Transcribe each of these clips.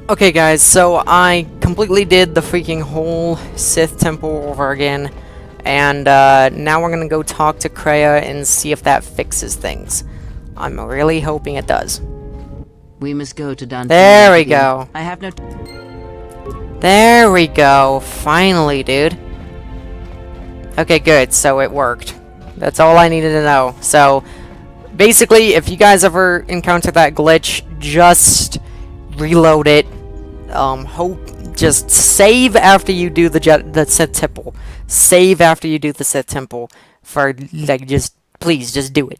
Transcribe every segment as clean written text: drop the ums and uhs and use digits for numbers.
Okay guys, so I completely did the freaking whole Sith temple over again, and now we're gonna go talk to Kreia and see if that fixes things. I'm really hoping it does. We must go to Dante. There we go. I have no... There we go. Finally, dude. Okay, good. So it worked. That's all I needed to know. So, basically, if you guys ever encounter that glitch, just reload it. Just save after you do the Sith temple. Save after you do the Sith temple. For, like, please, just do it.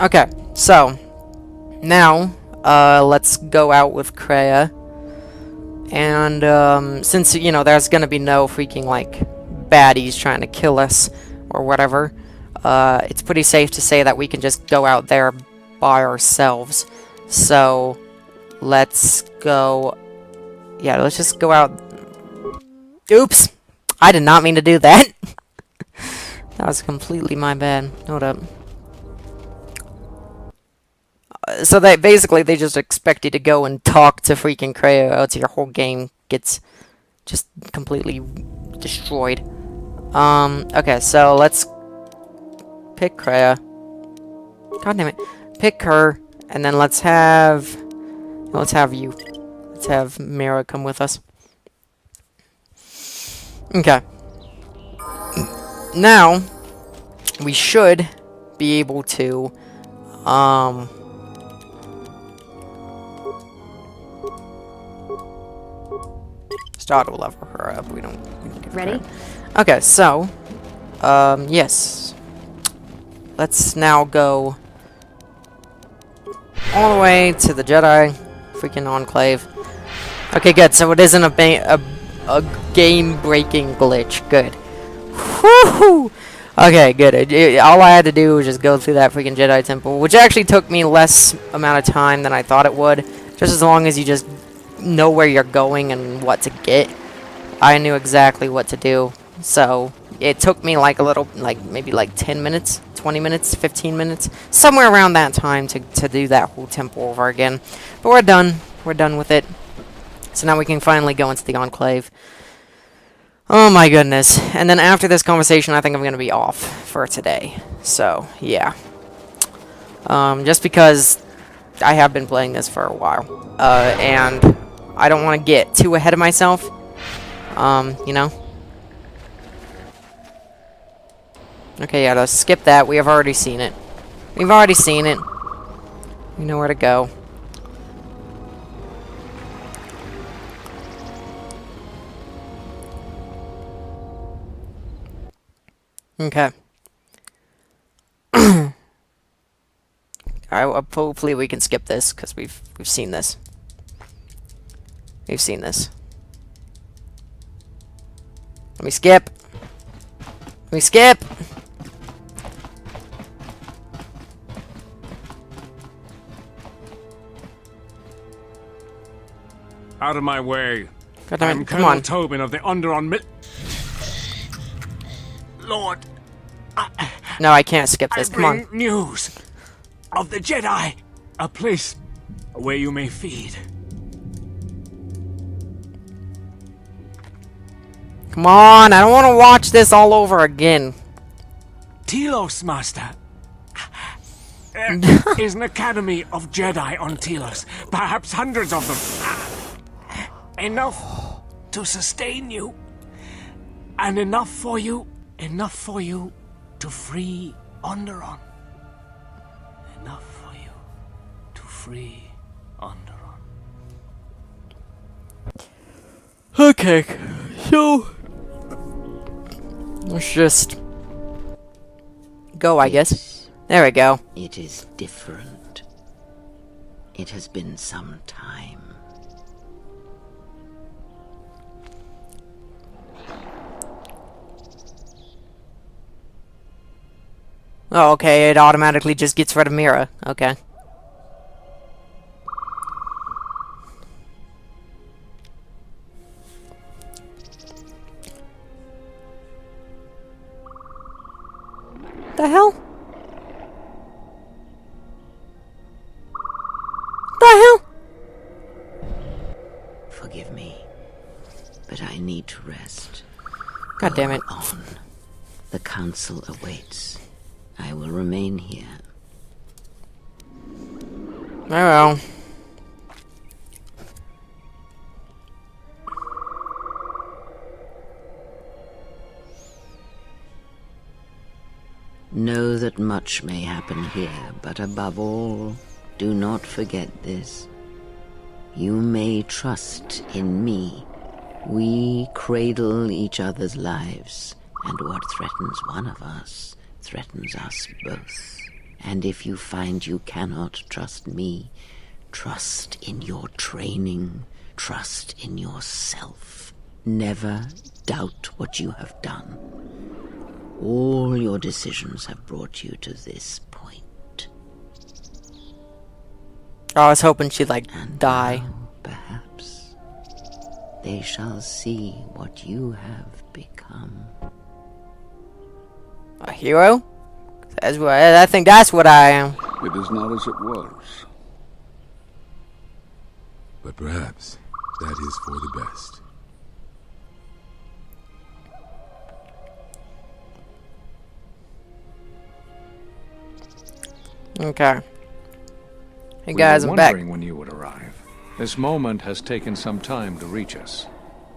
Okay, so, now, let's go out with Kreia. And, since, you know, there's gonna be no freaking, like, baddies trying to kill us, or whatever, it's pretty safe to say that we can just go out there by ourselves. So, let's go... Yeah, let's just go out... Oops! I did not mean to do that! That was completely my bad. Hold up. So they basically they just expect you to go and talk to freaking Kreia, or else your whole game gets just completely destroyed. Okay, so let's pick Kreia. God damn it. Pick her, and then let's have you. Let's have Mira come with us. Okay. Now we should be able to start to level her up. We need to Ready? Okay, so yes. Let's now go all the way to the Jedi freaking Enclave. Okay, good. So it isn't a game-breaking glitch. Good. Woohoo! Okay, good. All I had to do was just go through that freaking Jedi Temple, which actually took me less amount of time than I thought it would. Just as long as you just know where you're going and what to get. I knew exactly what to do. So, it took me like a little, like maybe like 10 minutes, 20 minutes, 15 minutes, somewhere around that time to do that whole temple over again. But we're done. We're done with it. So now we can finally go into the Enclave. Oh my goodness. And then after this conversation, I think I'm going to be off for today. So, yeah. Just because I have been playing this for a while. And I don't want to get too ahead of myself. You know? Okay, yeah, let's skip that. We have already seen it. We've already seen it. We know where to go. Okay. Hopefully we can skip this, because we've seen this. We've seen this. Let me skip. Let me skip. Out of my way. I'm Colonel Tobin of the Underon Lord. No, I can't skip this. Come on. News of the Jedi. A place where you may feed. Come on, I don't want to watch this all over again. Telos, Master. There is an academy of Jedi on Telos. Perhaps hundreds of them. Enough to sustain you. And enough for you to free Onderon. Enough for you to free Onderon. Okay, so let's just go, I guess. There we go. It is different. It has been some time. Oh, okay, it automatically just gets rid of Mira. Okay. The hell? The hell? Forgive me, but I need to rest. God damn it. Go on. The council awaits. I will remain here. Oh well. Know that much may happen here, but above all, do not forget this. You may trust in me. We cradle each other's lives, and what threatens one of us threatens us both. And if you find you cannot trust me, trust in your training, trust in yourself. Never doubt what you have done. All your decisions have brought you to this point. I was hoping she'd, like, And die. now, perhaps, they shall see what you have become. A hero? That's what, I think that's what I am. It is not as it was. But perhaps that is for the best. Okay. Hey We guys, were I'm back. wondering when you would arrive. This moment has taken some time to reach us,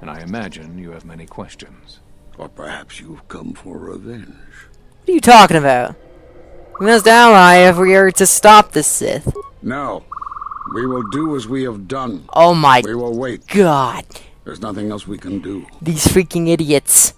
and I imagine you have many questions. Or perhaps you've come for revenge. What are you talking about? We must ally if we are to stop the Sith. No. We will do as we have done. Oh my We will wait. god. There's nothing else we can do. These freaking idiots.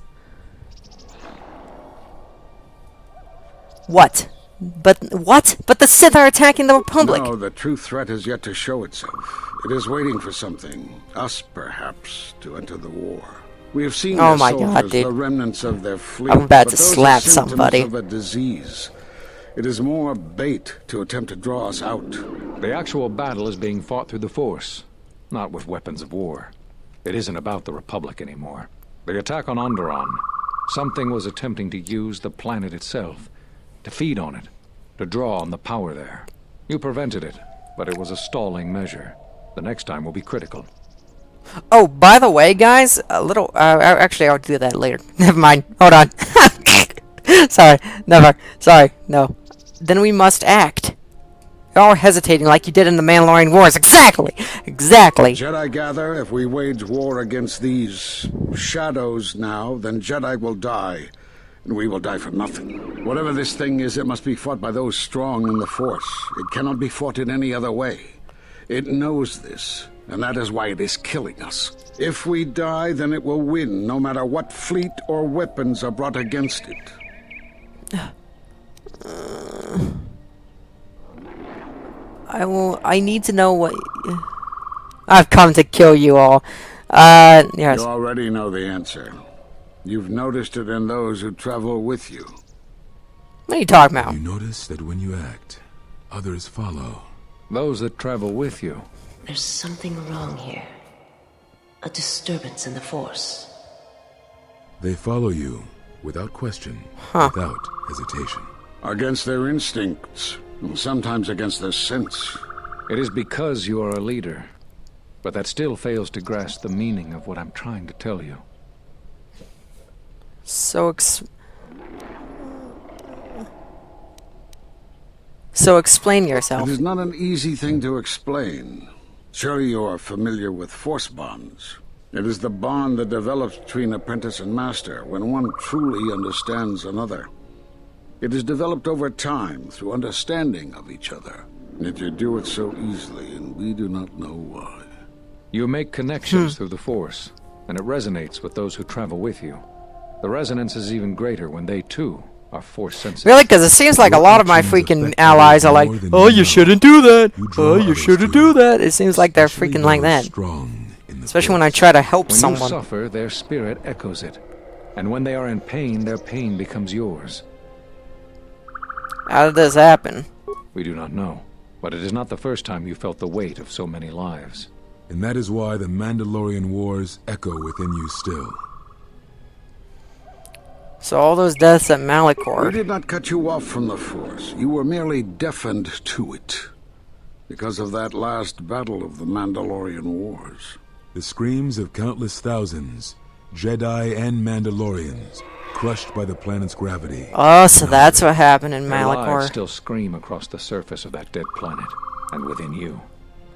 What? But what? But the Sith are attacking the Republic. No, the true threat is yet to show itself. It is waiting for something. Us, perhaps, to enter the war. We have seen Oh their my soldiers, God, dude. the remnants of their fleet. I'm about but to those are slap symptoms somebody. of a disease. It is more bait to attempt to draw us out. The actual battle is being fought through the Force, not with weapons of war. It isn't about the Republic anymore. The attack on Onderon, something was attempting to use the planet itself, to feed on it, to draw on the power there. You prevented it, but it was a stalling measure. The next time will be critical. Oh, by the way, guys, a little. Actually, I'll do that later. Never mind. Hold on. Sorry. Never. Sorry. No. Then we must act. You're all hesitating like you did in the Mandalorian Wars. Exactly. Exactly. Jedi gather, if we wage war against these shadows now, then Jedi will die. And we will die for nothing. Whatever this thing is, it must be fought by those strong in the Force. It cannot be fought in any other way. It knows this, and that is why it is killing us. If we die, then it will win, no matter what fleet or weapons are brought against it. I need to know what. I've come to kill you all. Yes. You already know the answer. You've noticed it in those who travel with you. What are you talking about? You notice that when you act, others follow. Those that travel with you. There's something wrong here. A disturbance in the Force. They follow you without question, Huh. without hesitation. Against their instincts, and sometimes against their sense. It is because you are a leader. But that still fails to grasp the meaning of what I'm trying to tell you. So explain It yourself. is not an easy thing to explain. Surely you are familiar with force bonds. It is the bond that develops between apprentice and master when one truly understands another. It is developed over time through understanding of each other. Yet you do it so easily, and we do not know why. You make connections through the Force, and it resonates with those who travel with you. The resonance is even greater when they, too, are Force sensitive. Really? Because it seems like a lot of my freaking allies are like, oh, you shouldn't do that. Oh, you shouldn't do that. It seems like they're freaking like that. Especially when I try to help When someone. you suffer, their spirit echoes it. And when they are in pain, their pain becomes yours. How did this happen? We do not know. But it is not the first time you felt the weight of so many lives. And that is why the Mandalorian Wars echo within you still. So all those deaths at We Malachor. did not cut you off from the Force. You were merely deafened to it. because of that last battle of the Mandalorian Wars. The screams of countless thousands, Jedi and Mandalorians, crushed by the planet's gravity. Oh, so that's what happened in Their lives Malachor. still scream across the surface of that dead planet, and within you.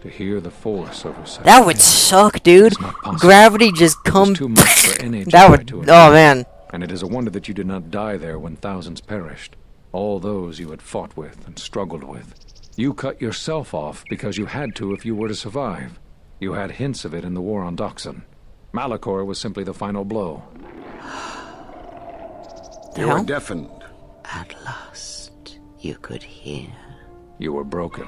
To hear the Force over such That would things suck, dude. is not possible. Gravity just It is come. too much for any That Jedi would. to Oh endure. man. And it is a wonder that you did not die there when thousands perished. All those you had fought with and struggled with. You cut yourself off because you had to if you were to survive. You had hints of it in the war on Doxon. Malachor was simply the final blow. The You were hell? deafened. At last, you could hear. You were broken.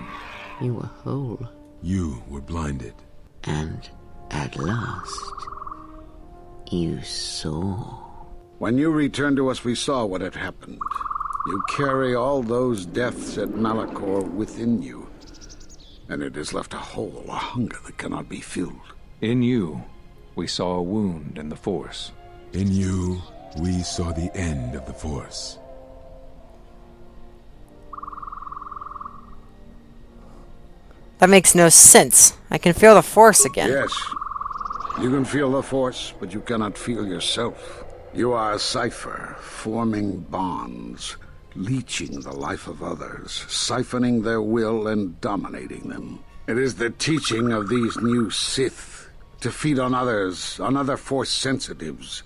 You were whole. You were blinded. And at last, you saw. When you returned to us, we saw what had happened. You carry all those deaths at Malachor within you. And it has left a hole, a hunger that cannot be filled. In you, we saw a wound in the Force. In you, we saw the end of the Force. That makes no sense. I can feel the Force again. Yes, you can feel the Force, but you cannot feel yourself. You are a cipher, forming bonds, leeching the life of others, siphoning their will and dominating them. It is the teaching of these new Sith to feed on others, on other Force sensitives.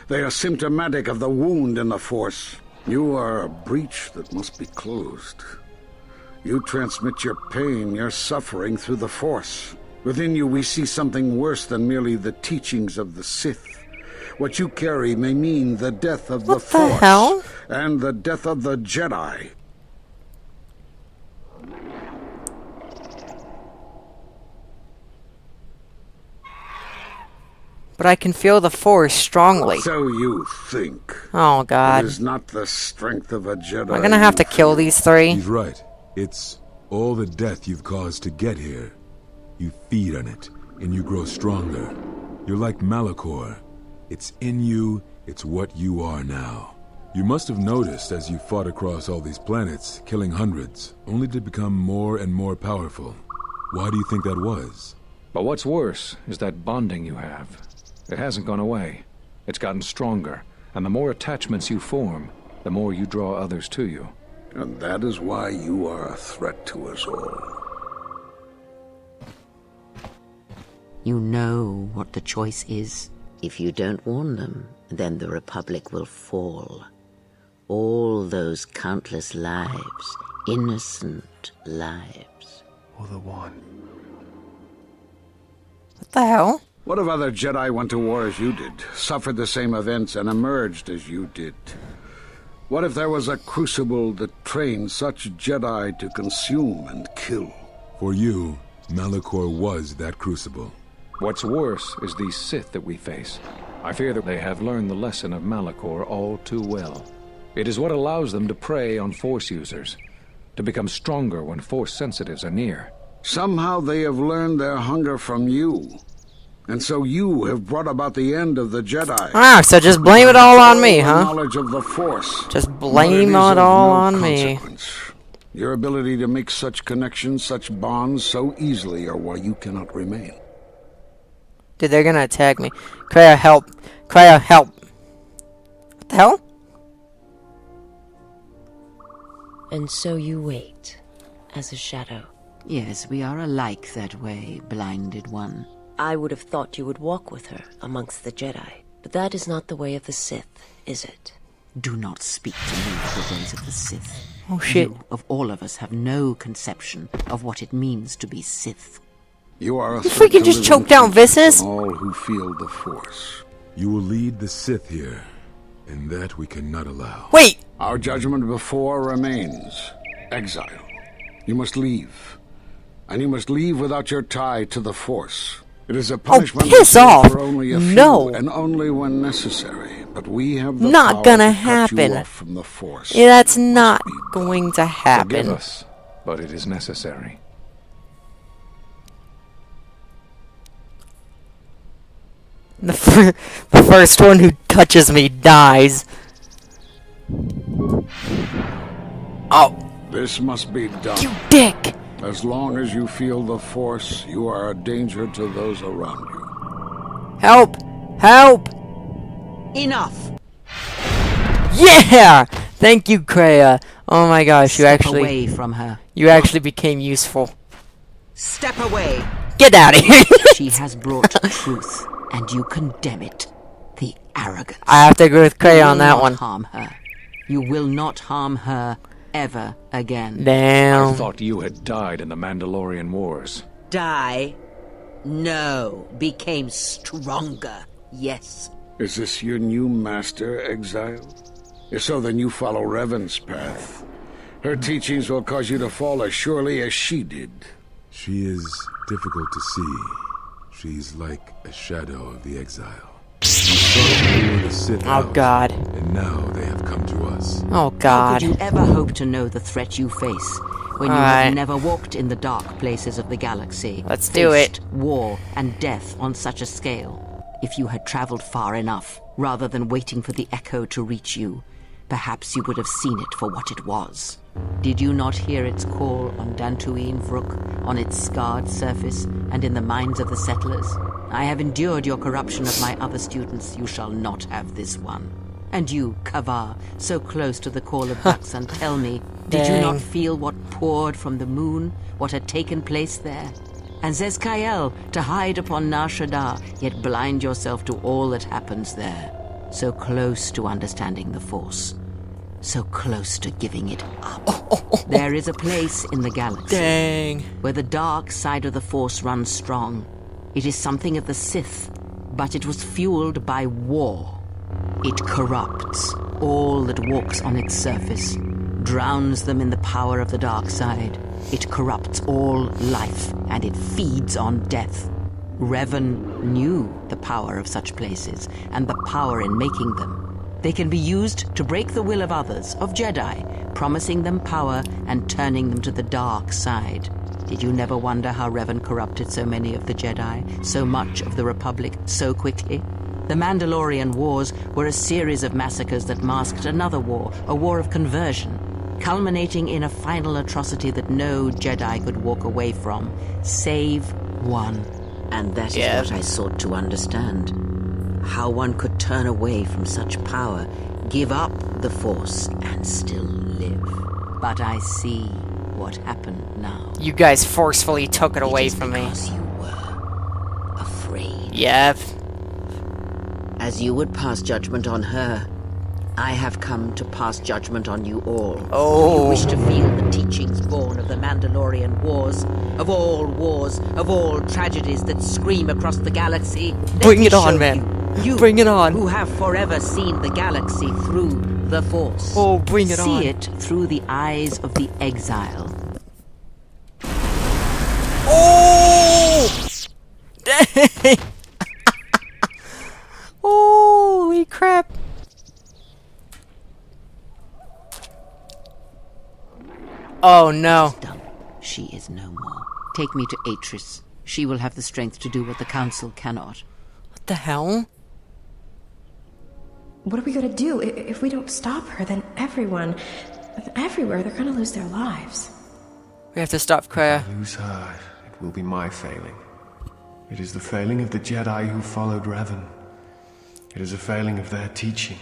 They are symptomatic of the wound in the Force. You are a breach that must be closed. You transmit your pain, your suffering through the Force. Within you we see something worse than merely the teachings of the Sith. What you carry may mean the death of the What the Force hell? and the death of the Jedi. But I can feel the Force strongly. So you think. Oh It god. is not the strength of a Jedi. Am I gonna have to you kill fear. these three? He's right. It's all the death you've caused to get here. You feed on it, and you grow stronger. You're like Malachor. It's in you, it's what you are now. You must have noticed as you fought across all these planets, killing hundreds, only to become more and more powerful. Why do you think that was? But what's worse is that bonding you have. It hasn't gone away. It's gotten stronger, and the more attachments you form, the more you draw others to you. And that is why you are a threat to us all. You know what the choice is. If you don't warn them, then the Republic will fall. All those countless lives, innocent lives. Or the one. What the hell? What if other Jedi went to war as you did, suffered the same events, and emerged as you did? What if there was a crucible that trained such Jedi to consume and kill? For you, Malachor was that crucible. What's worse is these Sith that we face. I fear that they have learned the lesson of Malachor all too well. It is what allows them to prey on Force users, to become stronger when Force sensitives are near. Somehow they have learned their hunger from you. And so you have brought about the end of the Jedi. Ah, so just blame it all on me, The huh? knowledge of the Force. Just But blame is it of all no on me. consequence. Your ability to make such connections, such bonds so easily are why you cannot remain. Dude, they're gonna attack me. Kreia, help. Kreia, help. What the hell? And so you wait, as a shadow. Yes, we are alike that way, blinded one. I would have thought you would walk with her amongst the Jedi. But that is not the way of the Sith, is it? Do not speak to me of the ways of the Sith. Oh shit. You, of all of us, have no conception of what it means to be Sith. You are a You threat freaking to just living choked down creatures Viscus? and all who feel the Force. You will lead the Sith here, and that we cannot allow. Wait! Our judgment before remains. Exile. You must leave. And you must leave without your tie to the Force. It is a punishment piss reserved off. for only a No. few, and only when necessary. But we have the Not power gonna to cut happen. you off from the Force. Yeah, that's not going to Forgive happen. us, but it is necessary. The first one who touches me dies. Oh, This must be done. you dick! As long as you feel the Force, you are a danger to those around you. Help! Help! Enough! Yeah! Thank you, Kreia. Oh my gosh, you Step actually away from her. became useful. Step away! Get out of here! She has brought truth, and you condemn it. The arrogance. I have to agree with Kreia on that You will one. not harm her. You will not harm her ever again. I Damn. thought you had died in the Mandalorian Wars. Die? No. Became stronger. Yes. Is this your new master, Exile? If so, then you follow Revan's path. Her teachings will cause you to fall as surely as she did. She is difficult to see. She's like a shadow of the exile. We sought to lure the Sith Oh out, god. and now they have come to us. Oh How god. could you ever hope to know the threat you face when you Alright. have never walked in the dark places of the galaxy? Let's do it. Faced war and death on such a scale. If you had traveled far enough, rather than waiting for the echo to reach you, perhaps you would have seen it for what it was. Did you not hear its call on Dantooine Vrook, on its scarred surface, and in the minds of the settlers? I have endured your corruption of my other students. You shall not have this one. And you, Kavar, so close to the call of Daxan, tell me, did you not Dang. feel what poured from the moon, what had taken place there? And Zezkael, to hide upon Nar Shaddaa, yet blind yourself to all that happens there. So close to understanding the Force. So close to giving it up. There is a place in the galaxy Dang. where the dark side of the Force runs strong. It is something of the Sith, but it was fueled by war. It corrupts all that walks on its surface, drowns them in the power of the dark side. It corrupts all life, and it feeds on death. Revan knew the power of such places, and the power in making them. They can be used to break the will of others, of Jedi, promising them power and turning them to the dark side. Did you never wonder how Revan corrupted so many of the Jedi, so much of the Republic, so quickly? The Mandalorian Wars were a series of massacres that masked another war, a war of conversion, culminating in a final atrocity that no Jedi could walk away from, save one. And that is what I sought to understand. How one could turn away from such power, give up the Force, and still live. But I see what happened now. You guys forcefully took it away is from me. because you were afraid. Yep. As you would pass judgment on her, I have come to pass judgment on you all. Oh. You wish to feel the teachings born of the Mandalorian Wars, of all tragedies that scream across the galaxy. Let Bring me it on, show man. You, Bring it on. Who have forever seen the galaxy through the Force. Oh, bring it See on. See it through the eyes of the exile. Oh! Dang! Holy crap! Oh no. Done. She is no more. Take me to Atris. She will have the strength to do what the Council cannot. What the hell? What are we gonna do? If we don't stop her, then everyone, everywhere, they're gonna lose their lives. We have to stop Kreia. Lose her, it will be my failing. It is the failing of the Jedi who followed Revan. It is a failing of their teaching.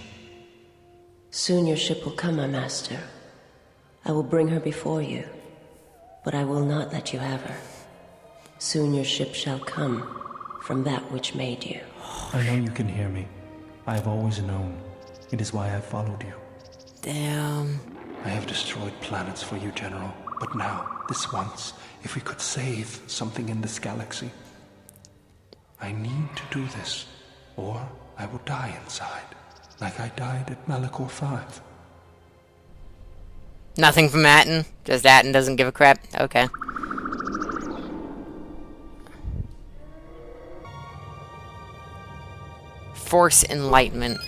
Soon your ship will come, my master. I will bring her before you, but I will not let you have her. Soon your ship shall come from that which made you. I know you can hear me. I have always known. It is why I followed you. Damn. I have destroyed planets for you, General. But now, this once, if we could save something in this galaxy. I need to do this, or I will die inside, like I died at Malachor 5. Nothing from Atten? Just Atten doesn't give a crap? Okay. Force Enlightenment.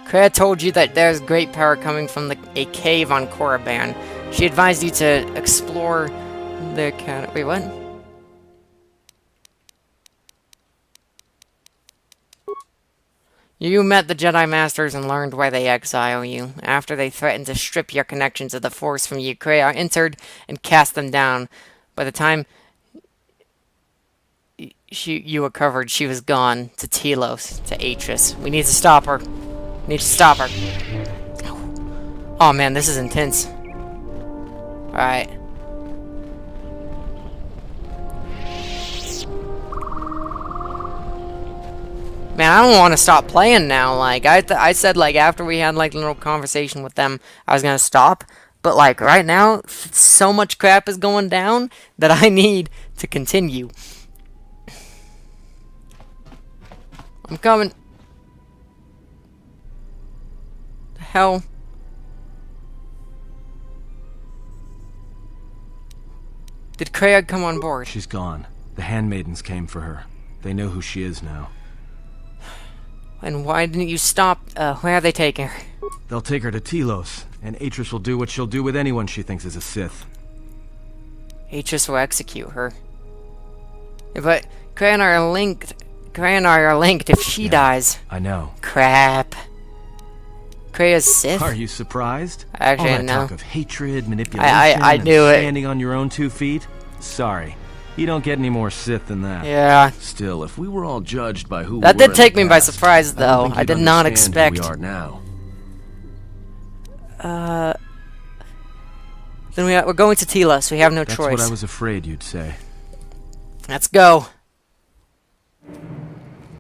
Kreia told you that there's great power coming from a cave on Korriban. She advised you to explore the wait, what? You met the Jedi Masters and learned why they exile you. After they threatened to strip your connection to the Force from you, Kreia entered and cast them down. By the time you were covered, she was gone. To Telos, to Atris. We need to stop her. We need to stop her. Oh man, this is intense. Alright. Man, I don't want to stop playing now. Like, I said, like, after we had, like, a little conversation with them, I was gonna stop. But, like, right now, so much crap is going down that I need to continue. I'm coming. The hell? Did Kreia come on board? She's gone. The handmaidens came for her. They know who she is now. And why didn't you stop? Where are they taking her? They'll take her to Telos, and Atris will do what she'll do with anyone she thinks is a Sith. Atris will execute her. But Kreia and I are linked. Kreia and I are linked if she dies. I know. Crap. Kreia's Sith? Are you surprised? Actually, All that no. talk of hatred, manipulation, I and knew it. standing on your own 2 feet? Sorry. You don't get any more Sith than that. Yeah. Still, if we were all judged by who that we were did take in the me by past, surprise, though. I did not expect. Who we are now. Then we're going to Telos. We have no That's choice. what I was afraid you'd say. Let's go.